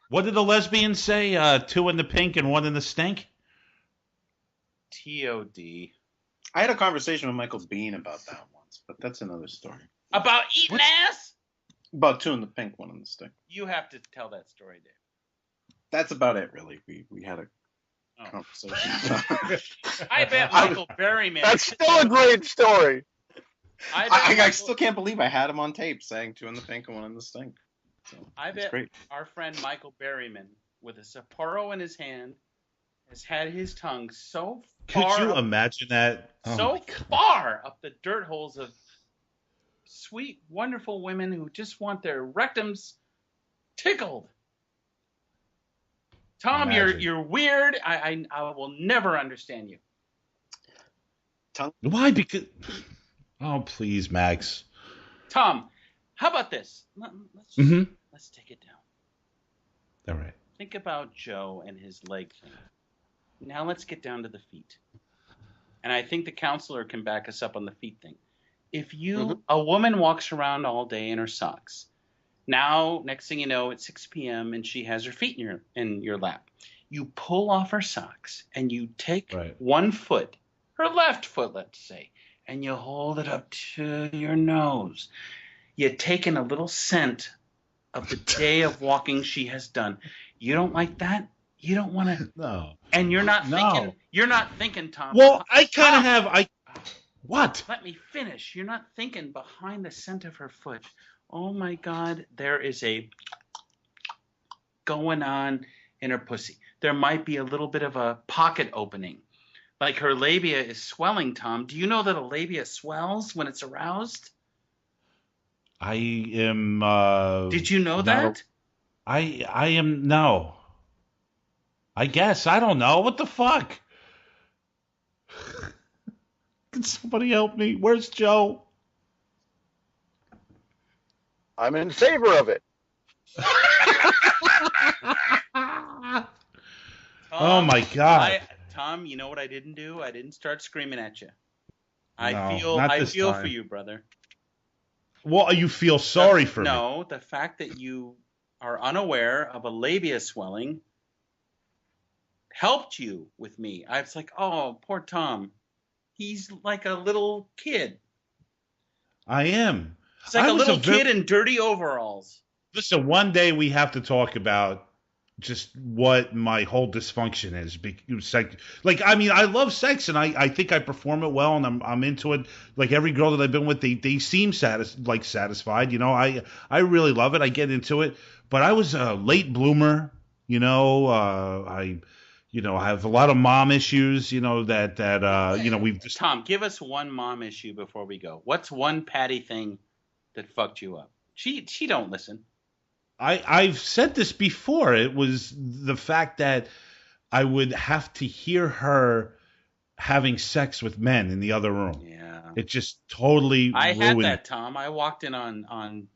S3: What did the lesbians say? 2 in the pink and 1 in the stink?
S4: T.O.D.
S1: I had a conversation with Michael Bean about that once, but that's another story.
S4: About eating ass?
S1: About 2 in the pink, 1 in the stink.
S4: You have to tell that story, Dave.
S1: That's about it, really. We had a conversation.
S4: I bet Michael Berryman...
S2: That's still a great story.
S1: I still can't believe I had him on tape saying 2 in the pink and 1 in the stink. So,
S4: I bet
S1: great.
S4: our friend Michael Berryman, with a Sapporo in his hand, has had his tongue so far...
S3: Could you imagine that?
S4: So far up the dirt holes of sweet, wonderful women who just want their rectums tickled. Tom, you're weird. I will never understand you.
S3: Why? Because... Oh, please, Max.
S4: Tom, how about this? Let's take it down.
S3: All right.
S4: Think about Joe and his leg thing. Now let's get down to the feet. And I think the counselor can back us up on the feet thing. If a woman walks around all day in her socks, now, next thing you know, it's 6 p.m. and she has her feet in your lap. You pull off her socks and you take one foot, her left foot, let's say, and you hold it up to your nose. You take in a little scent of the day of walking she has done. You don't like that? You don't want to.
S3: No.
S4: And you're not thinking. You're not thinking, Tom.
S3: Well, I kind of have. What?
S4: Let me finish. You're not thinking behind the scent of her foot. Oh my God, there is a going on in her pussy. There might be a little bit of a pocket opening. Like her labia is swelling, Tom. Do you know that a labia swells when it's aroused?
S3: I am.
S4: Did you know that?
S3: I am. No. I guess. I don't know. What the fuck? Can somebody help me? Where's Joe?
S2: I'm in favor of it.
S3: Oh my God.
S4: Tom, you know what I didn't do? I didn't start screaming at you.
S3: No,
S4: I feel
S3: not this
S4: for
S3: time.
S4: you, brother.
S3: Well, you feel sorry for me.
S4: No, the fact that you are unaware of a labia swelling helped you with me. I was like, oh, poor Tom. He's like a little kid.
S3: I am.
S4: He's like a little kid in dirty overalls.
S3: Listen, one day we have to talk about just what my whole dysfunction is. Like, I mean, I love sex, and I think I perform it well, and I'm into it. Like every girl that I've been with, they seem satisfied. You know, I really love it. I get into it, but I was a late bloomer. You know, I have a lot of mom issues. You know we've just.
S4: Tom, give us one mom issue before we go. What's one Patty thing that fucked you up? She don't listen.
S3: I've said this before. It was the fact that I would have to hear her having sex with men in the other room.
S4: Yeah.
S3: It just totally
S4: I
S3: ruined
S4: had that, Tom. I walked in on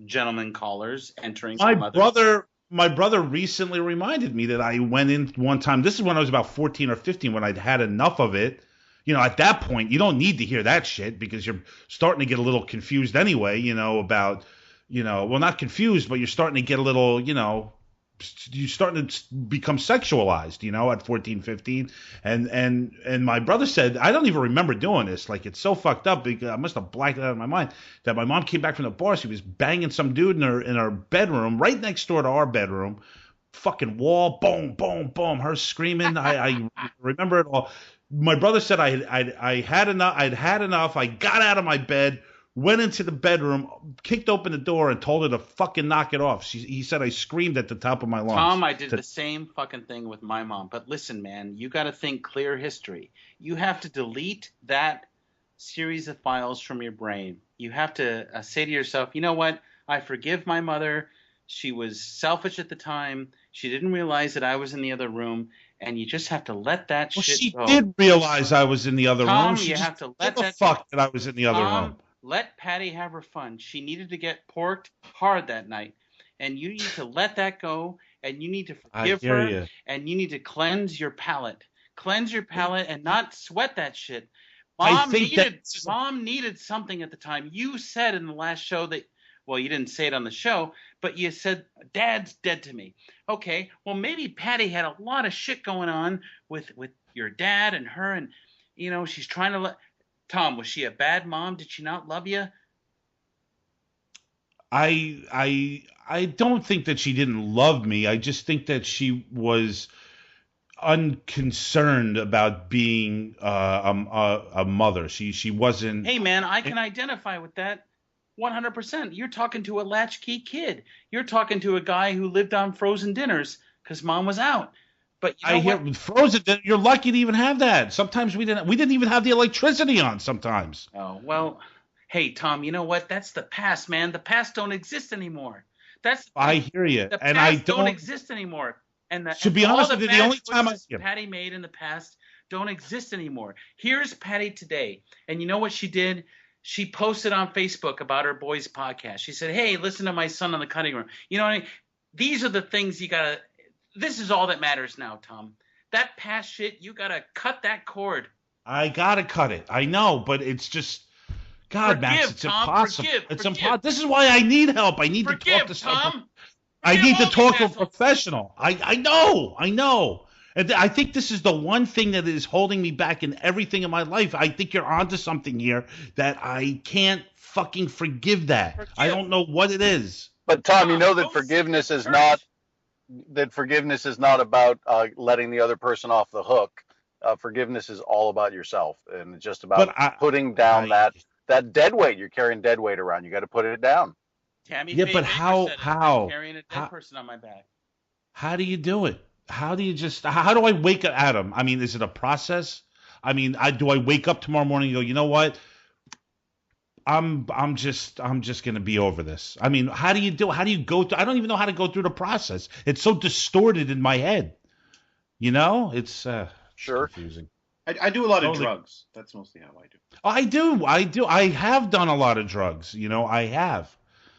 S4: gentlemen callers entering
S3: My brother recently reminded me that I went in one time. This is when I was about 14 or 15 when I'd had enough of it. You know, at that point, you don't need to hear that shit because you're starting to get a little confused anyway, about well, not confused, but you're starting to get a little, you're starting to become sexualized, at 14, 15. And my brother said, I don't even remember doing this. Like, it's so fucked up because I must have blacked it out of my mind that my mom came back from the bar. She was banging some dude in her bedroom, right next door to our bedroom. Fucking wall, boom, boom, boom. Her screaming. I remember it all. My brother said I had enough. I'd had enough. I got out of my bed, went into the bedroom, kicked open the door, and told her to fucking knock it off. He said I screamed at the top of my lungs.
S4: Tom, I did the same fucking thing with my mom. But listen, man, you got to think clear history. You have to delete that series of files from your brain. You have to say to yourself, you know what? I forgive my mother. She was selfish at the time. She didn't realize that I was in the other room. And you just have to let that shit go.
S3: She did realize I was in the other room.
S4: She have to let
S3: that fuck that I was in the other room.
S4: Let Patty have her fun. She needed to get porked hard that night. And you need to let that go. And you need to forgive her. You. And you need to cleanse your palate. Cleanse your palate and not sweat that shit. Mom needed something at the time. You said in the last show that, well, you didn't say it on the show, but you said, Dad's dead to me. Okay, well, maybe Patty had a lot of shit going on with your dad and her, and, she's trying to let... Tom, was she a bad mom? Did she not love you?
S3: I don't think that she didn't love me. I just think that she was unconcerned about being a mother. She wasn't...
S4: Hey, man, I can identify with that. 100%. You're talking to a latchkey kid. You're talking to a guy who lived on frozen dinners because mom was out. But you know
S3: hear frozen. You're lucky to even have that. Sometimes we didn't even have the electricity on. Sometimes.
S4: Oh well. Hey Tom, you know what? That's the past, man. The past don't exist anymore.
S3: I hear you,
S4: the
S3: and
S4: past
S3: I don't
S4: exist anymore. And
S3: to be honest with you, the only time
S4: Patty made in the past don't exist anymore. Here's Patty today, and you know what she did? She posted on Facebook about her boys' podcast. She said, hey, listen to my son on the cutting room. You know what I mean? These are the things you got to – this is all that matters now, Tom. That past shit, you got to cut that cord.
S3: I got to cut it. I know, but it's just – God, Max, it's
S4: Tom,
S3: impossible. It's impossible. This is why I need help. I need to talk to someone. I need to talk to a professional. I know. And I think this is the one thing that is holding me back in everything in my life. I think you're onto something here that I can't fucking forgive that. I don't know what it is.
S2: But Tom, you know that forgiveness is not about letting the other person off the hook. Forgiveness is all about yourself, and it's just about putting down that dead weight. You're carrying dead weight around. You got to put it down.
S4: Tammy
S3: but how?
S4: I'm carrying a dead person on my back.
S3: How do you do it? How do I wake up, Adam? I mean, is it a process? I mean, do I wake up tomorrow morning and go, you know what? I'm just going to be over this. I mean, how do you go through? I don't even know how to go through the process. It's so distorted in my head. It's
S2: sure
S3: confusing.
S1: I do a lot of drugs. That's mostly how I do.
S3: I do. I have done a lot of drugs. I have.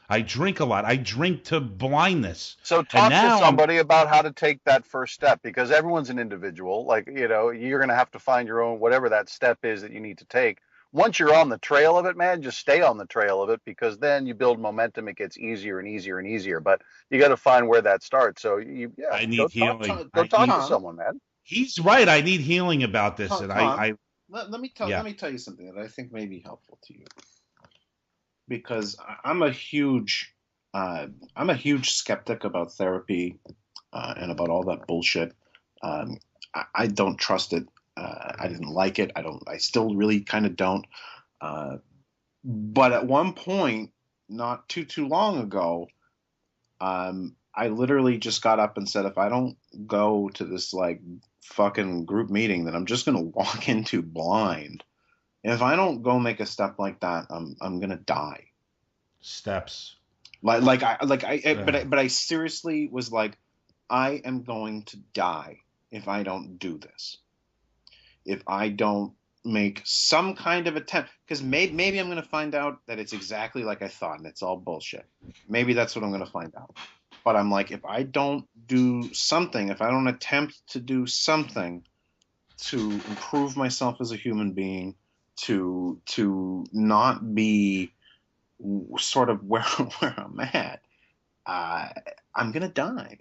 S3: I drink a lot. I drink to blindness.
S2: So
S3: And
S2: talk to
S3: now
S2: somebody about how to take that first step, because everyone's an individual. Like, you know, you're going to have to find your own, whatever that step is that you need to take. Once you're on the trail of it, man, just stay on the trail of it, because then you build momentum. It gets easier and easier and easier, but you got to find where that starts. So yeah,
S3: I need healing.
S2: go talk to
S1: Tom,
S2: someone, man.
S3: He's right. I need healing about this. And
S1: Tom,
S3: I
S1: let me tell you something that I think may be helpful to you, because I'm a huge skeptic about therapy and about all that bullshit. I don't trust it. I didn't like it. I still really kind of don't. But at one point, not too long ago, I literally just got up and said, if I don't go to this like fucking group meeting that I'm just gonna walk into blind, if I don't go make a step like that, I'm gonna die.
S3: steps.
S1: But I seriously was like, I am going to die if I don't do this. If I don't make some kind of attempt, because maybe I'm going to find out that it's exactly like I thought and it's all bullshit. Maybe that's what I'm going to find out. But I'm like, if I don't do something, if I don't attempt to do something to improve myself as a human being, to not be sort of where I'm at, I'm gonna die,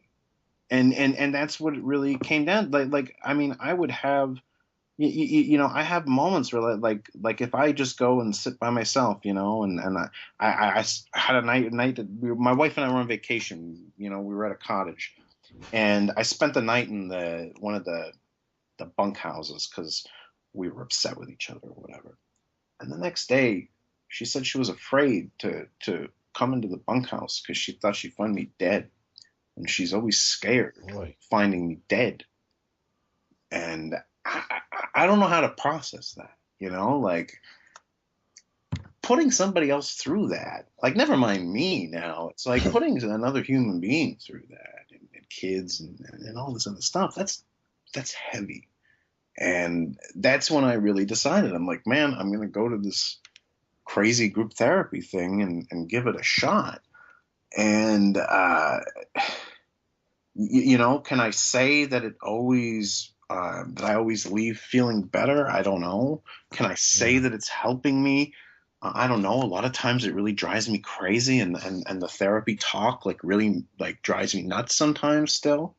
S1: and that's what it really came down. Like I mean, I would have, you know, I have moments where like if I just go and sit by myself, you know, and I had a night that my wife and I were on vacation, you know, we were at a cottage, and I spent the night in one of the bunk houses because we were upset with each other or whatever, and the next day she said she was afraid to come into the bunkhouse because she thought she'd find me dead. And she's always scared of finding me dead. And I don't know how to process that, you know? Like, putting somebody else through that, like, never mind me now. It's like putting another human being through that, and kids and all this other stuff. That's heavy. And that's when I really decided, I'm like, man, I'm going to go to this crazy group therapy thing and give it a shot. And you know, can I say that it always that I always leave feeling better? I don't know. Can I say that it's helping me? I don't know. A lot of times it really drives me crazy, and the therapy talk like really like drives me nuts sometimes still.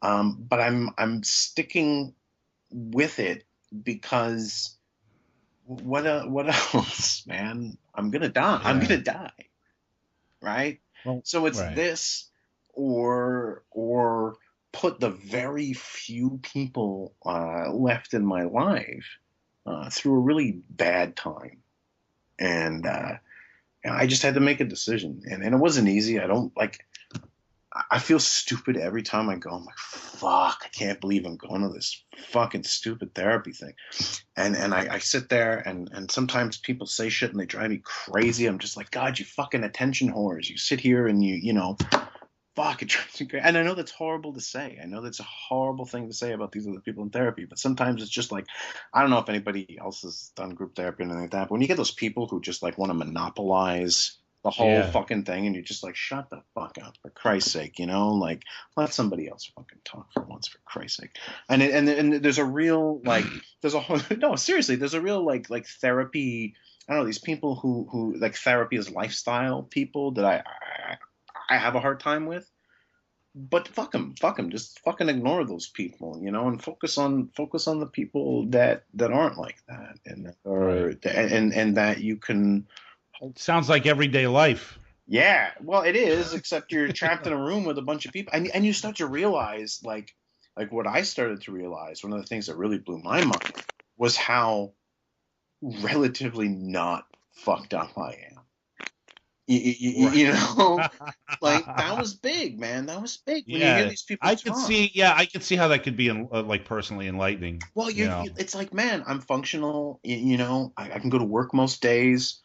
S1: But I'm sticking with it because what else, man? I'm gonna die. Yeah. I'm gonna die, right? Well, so it's this, or put the very few people left in my life through a really bad time, and I just had to make a decision, and it wasn't easy. I feel stupid every time I go. I'm like, fuck, I can't believe I'm going to this fucking stupid therapy thing. And I sit there, and sometimes people say shit and they drive me crazy. I'm just like, God, you fucking attention whores. You sit here and you know, fuck, it drives me crazy. And I know that's horrible to say. I know that's a horrible thing to say about these other people in therapy. But sometimes it's just like, I don't know if anybody else has done group therapy or anything like that. But when you get those people who just like want to monopolize the whole fucking thing, and you're just like, shut the fuck up, for Christ's sake, you know, like, let somebody else fucking talk for once, for Christ's sake. And there's a real like, there's a whole, no, seriously, there's a real like therapy. I don't know, these people who like therapy as lifestyle people that I have a hard time with. But fuck them, just fucking ignore those people, you know, and focus on the people that aren't like that, and and that you can.
S3: It sounds like everyday life.
S1: Yeah, well, it is, except you're trapped in a room with a bunch of people, and you start to realize, like what I started to realize, one of the things that really blew my mind was how relatively not fucked up I am. You know, like, that was big, man. That was big. When you hear these people talk.
S3: I could see how that could be like personally enlightening.
S1: Well, it's like, man, I'm functional. You know, I can go to work most days.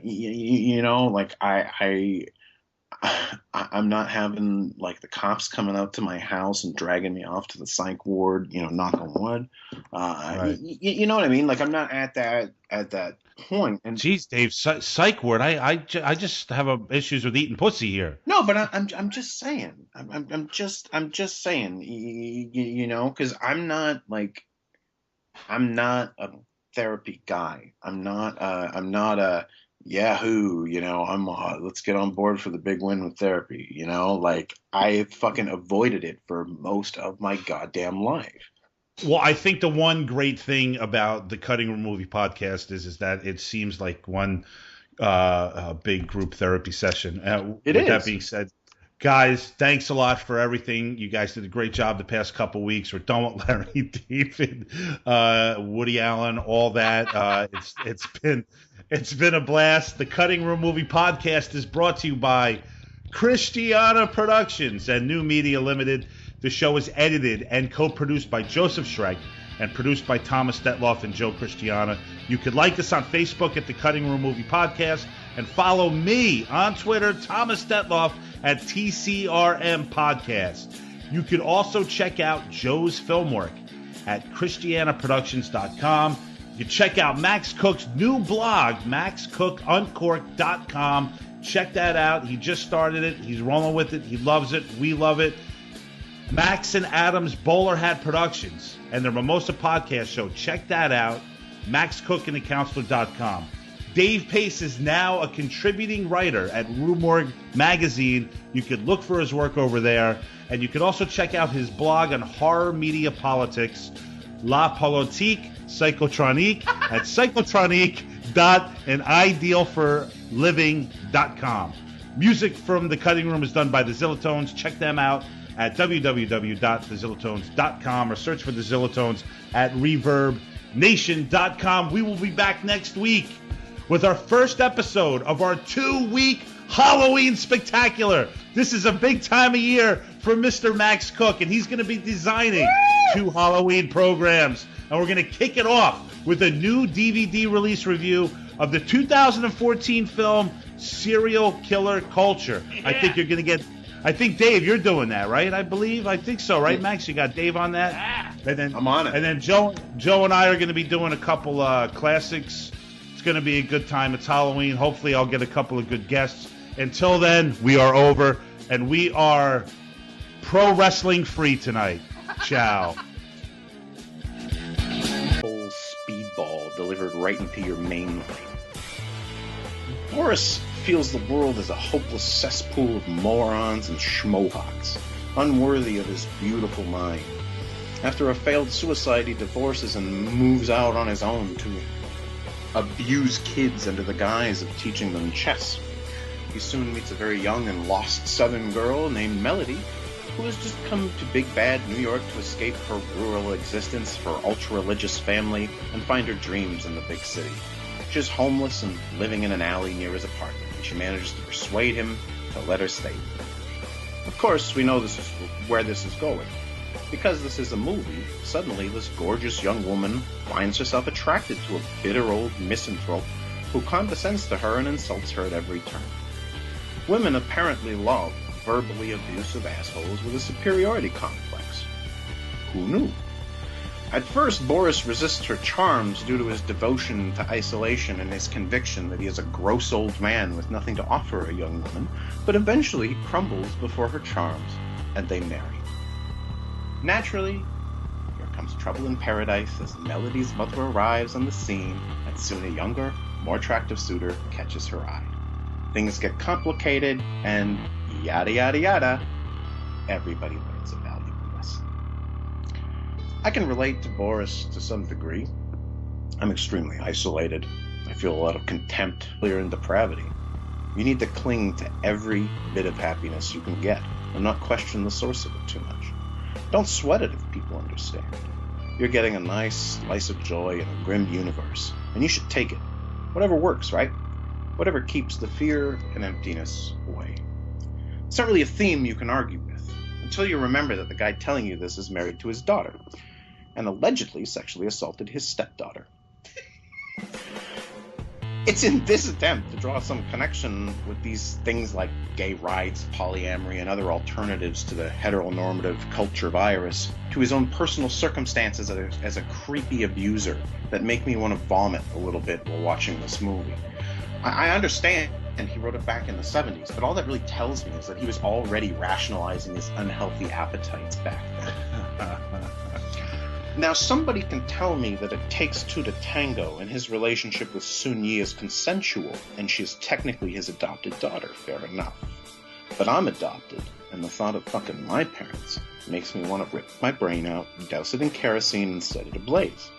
S1: You know, like I I'm not having like the cops coming out to my house and dragging me off to the psych ward, knock on wood.
S3: Right.
S1: You know what I mean? Like I'm not at that point. And
S3: Jeez, Dave, psych ward. I just have issues with eating pussy here.
S1: no, but I'm just saying. I'm just saying. Because I'm not a therapy guy. I'm not a Yahoo, let's get on board for the big win with therapy, like I fucking avoided it for most of my goddamn life.
S3: Well, I think the one great thing about the Cutting Room Movie Podcast is that it seems like one big group therapy session.
S1: With
S3: that being said, guys, thanks a lot for everything. You guys did a great job the past couple of weeks. We're done with Larry David, Woody Allen, all that. It's been a blast. The Cutting Room Movie Podcast is brought to you by Christiana Productions and New Media Limited. The show is edited and co-produced by Joseph Schreck and produced by Thomas Detloff and Joe Christiana. You could like us on Facebook at the Cutting Room Movie Podcast and follow me on Twitter, Thomas Detloff, at TCRM Podcast. You could also check out Joe's film work at ChristianaProductions.com. You check out Max Cook's new blog, MaxCookUncorked.com. Check that out. He just started it. He's rolling with it. He loves it. We love it. Max and Adam's Bowler Hat Productions and the Mimosa Podcast Show. Check that out. MaxCookandTheCounselor.com. Dave Pace is now a contributing writer at Rue Morgue Magazine. You could look for his work over there. And you can also check out his blog on horror media politics, La Politique Psychotronique at psychotronique.anidealforliving.com. Music from The Cutting Room is done by the Zillatones. Check them out at www.thezillatones.com or search for the Zillatones at ReverbNation.com. We will be back next week with our first episode of our 2-week Halloween Spectacular. This is a big time of year for Mr. Max Cook, and he's going to be designing 2 Halloween programs. And we're going to kick it off with a new DVD release review of the 2014 film Serial Killer Culture. Yeah. I think you're going to get... I think, Dave, you're doing that, right? I think so, right, Max? You got Dave on that? And then,
S1: I'm on it.
S3: And then Joe and I are going to be doing a couple classics. It's going to be a good time. It's Halloween. Hopefully I'll get a couple of good guests. Until then, we are over, and we are pro wrestling free tonight. Ciao.
S1: Full speedball delivered right into your main line. Boris feels the world is a hopeless cesspool of morons and schmohawks, unworthy of his beautiful mind. After a failed suicide, he divorces and moves out on his own to abuse kids under the guise of teaching them chess. He soon meets a very young and lost southern girl named Melody, who has just come to big bad New York to escape her rural existence, her ultra-religious family, and find her dreams in the big city. She's homeless and living in an alley near his apartment. She manages to persuade him to let her stay. Of course, we know this is where this is going. Because this is a movie, suddenly this gorgeous young woman finds herself attracted to a bitter old misanthrope who condescends to her and insults her at every turn. Women apparently love verbally abusive assholes with a superiority complex. Who knew? At first, Boris resists her charms due to his devotion to isolation and his conviction that he is a gross old man with nothing to offer a young woman, but eventually he crumbles before her charms, and they marry. Naturally, here comes trouble in paradise as Melody's mother arrives on the scene, and soon a younger, more attractive suitor catches her eye. Things get complicated, and yada yada yada, everybody learns a valuable lesson. I can relate to Boris to some degree. I'm extremely isolated. I feel a lot of contempt, fear, and depravity. You need to cling to every bit of happiness you can get, and not question the source of it too much. Don't sweat it if people understand. You're getting a nice slice of joy in a grim universe, and you should take it. Whatever works, right? Whatever keeps the fear and emptiness away. It's not really a theme you can argue with, until you remember that the guy telling you this is married to his daughter, and allegedly sexually assaulted his stepdaughter. It's in this attempt to draw some connection with these things like gay rights, polyamory, and other alternatives to the heteronormative culture virus to his own personal circumstances as a creepy abuser that make me want to vomit a little bit while watching this movie. I understand, and he wrote it back in the 70s, but all that really tells me is that he was already rationalizing his unhealthy appetites back then. Now, somebody can tell me that it takes two to tango, and his relationship with Sun Yi is consensual, and she is technically his adopted daughter. Fair enough. But I'm adopted, and the thought of fucking my parents makes me want to rip my brain out, douse it in kerosene, and set it ablaze.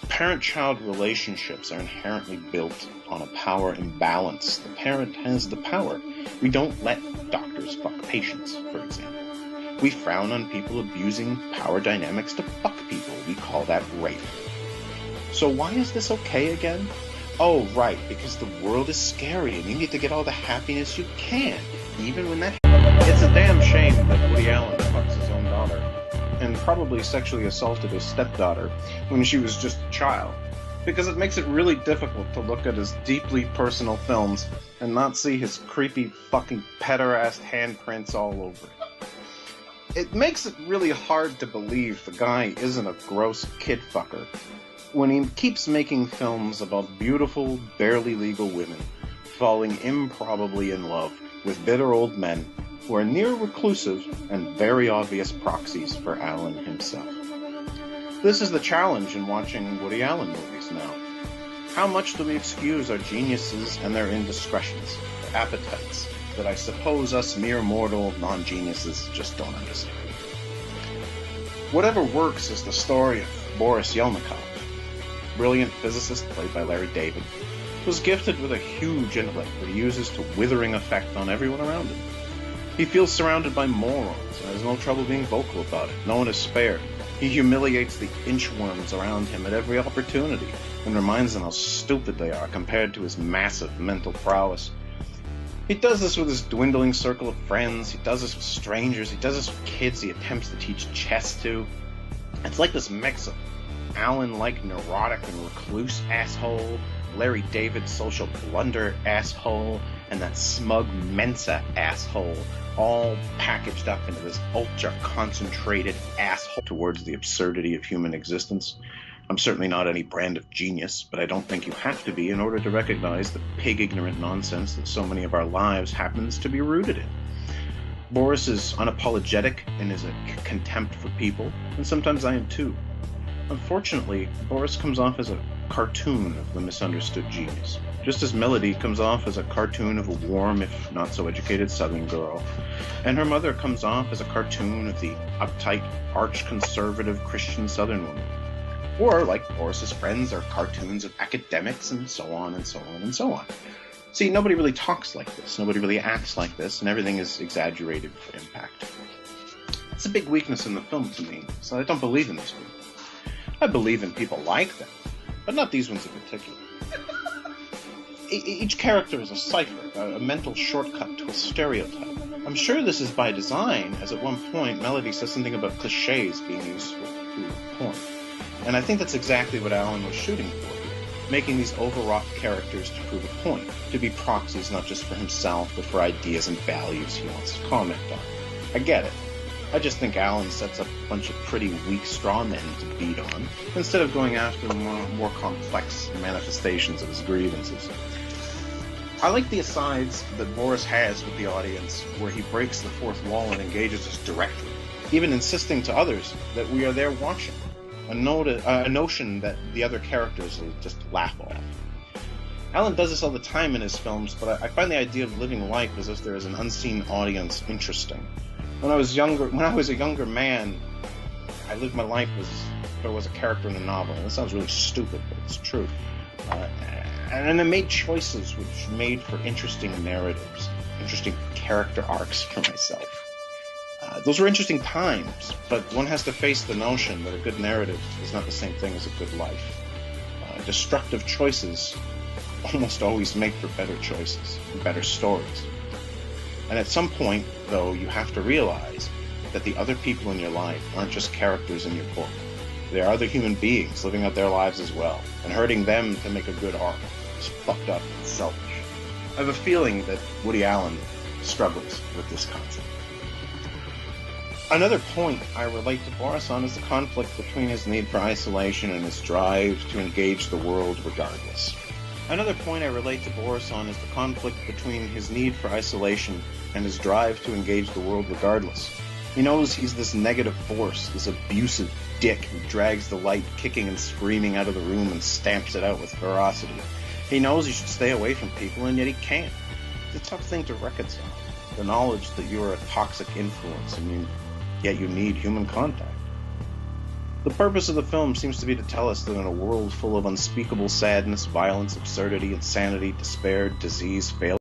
S1: Parent-child relationships are inherently built on a power imbalance. The parent has the power. We don't let doctors fuck patients, for example. We frown on people abusing power dynamics to fuck people. We call that rape. So why is this okay again? Oh, right, because the world is scary and you need to get all the happiness you can, even when that... It's a damn shame that Woody Allen fucks his own daughter, and probably sexually assaulted his stepdaughter when she was just a child, because it makes it really difficult to look at his deeply personal films and not see his creepy fucking pederast handprints all over it. It makes it really hard to believe the guy isn't a gross kid fucker when he keeps making films about beautiful, barely legal women falling improbably in love with bitter old men who are near reclusive and very obvious proxies for Allen himself. This is the challenge in watching Woody Allen movies now. How much do we excuse our geniuses and their indiscretions, their appetites, that I suppose us mere mortal non-geniuses just don't understand? Whatever works is the story of Boris Yelnikov, brilliant physicist played by Larry David, who's gifted with a huge intellect that he uses to withering effect on everyone around him. He feels surrounded by morons and has no trouble being vocal about it. No one is spared. He humiliates the inchworms around him at every opportunity and reminds them how stupid they are compared to his massive mental prowess. He does this with his dwindling circle of friends. He does this with strangers. He does this with kids he attempts to teach chess to. It's like this mix of Allen-like neurotic and recluse asshole, Larry David social blunder asshole, and that smug Mensa asshole, all packaged up into this ultra-concentrated asshole towards the absurdity of human existence. I'm certainly not any brand of genius, but I don't think you have to be in order to recognize the pig-ignorant nonsense that so many of our lives happens to be rooted in. Boris is unapologetic in his contempt for people, and sometimes I am too. Unfortunately, Boris comes off as a cartoon of the misunderstood genius, just as Melody comes off as a cartoon of a warm, if not so educated, Southern girl, and her mother comes off as a cartoon of the uptight, arch-conservative Christian Southern woman. Or, like Boris's friends, are cartoons of academics, and so on and so on and so on. See, nobody really talks like this, nobody really acts like this, and everything is exaggerated for impact. It's a big weakness in the film to me, so I don't believe in these people. I believe in people like them, but not these ones in particular. Each character is a cipher, a mental shortcut to a stereotype. I'm sure this is by design, as at one point Melody says something about cliches being useful to porn. And I think that's exactly what Allen was shooting for here, making these overwrought characters to prove a point, to be proxies not just for himself, but for ideas and values he wants to comment on. I get it. I just think Allen sets up a bunch of pretty weak straw men to beat on, instead of going after more complex manifestations of his grievances. I like the asides that Boris has with the audience, where he breaks the fourth wall and engages us directly, even insisting to others that we are there watching. A notion that the other characters will just laugh off. Allen does this all the time in his films, but I find the idea of living life as if there is an unseen audience interesting. When I was a younger man, I lived my life as if there was a character in a novel. And that sounds really stupid, but it's true. And I made choices which made for interesting narratives, interesting character arcs for myself. Those were interesting times, but one has to face the notion that a good narrative is not the same thing as a good life. Destructive choices almost always make for better choices, better stories. And at some point, though, you have to realize that the other people in your life aren't just characters in your book. They are other human beings living out their lives as well, and hurting them to make a good arc. is fucked up and selfish. I have a feeling that Woody Allen struggles with this concept. Another point I relate to Boris on is the conflict between his need for isolation and his drive to engage the world regardless. Another point I relate to Boris on is the conflict between his need for isolation and his drive to engage the world regardless. He knows he's this negative force, this abusive dick who drags the light kicking and screaming out of the room and stamps it out with ferocity. He knows he should stay away from people, and yet he can't. It's a tough thing to reconcile. The knowledge that you are a toxic influence, and yet you need human contact. The purpose of the film seems to be to tell us that in a world full of unspeakable sadness, violence, absurdity, insanity, despair, disease, failure,